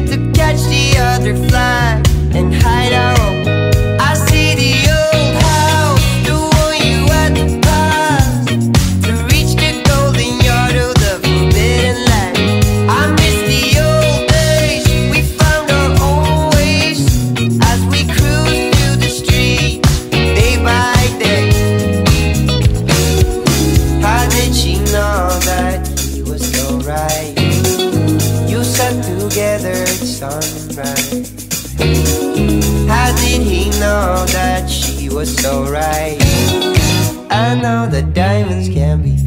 went to catch the other flight and hide our own. I see the old house, the one you had to pass to reach the golden yard of the forbidden land. I miss the old days, we found our own ways as we cruised through the streets day by day. How did she know that he was so right? You sat together at sunrise. How did he know that she was so right? I know that diamonds can be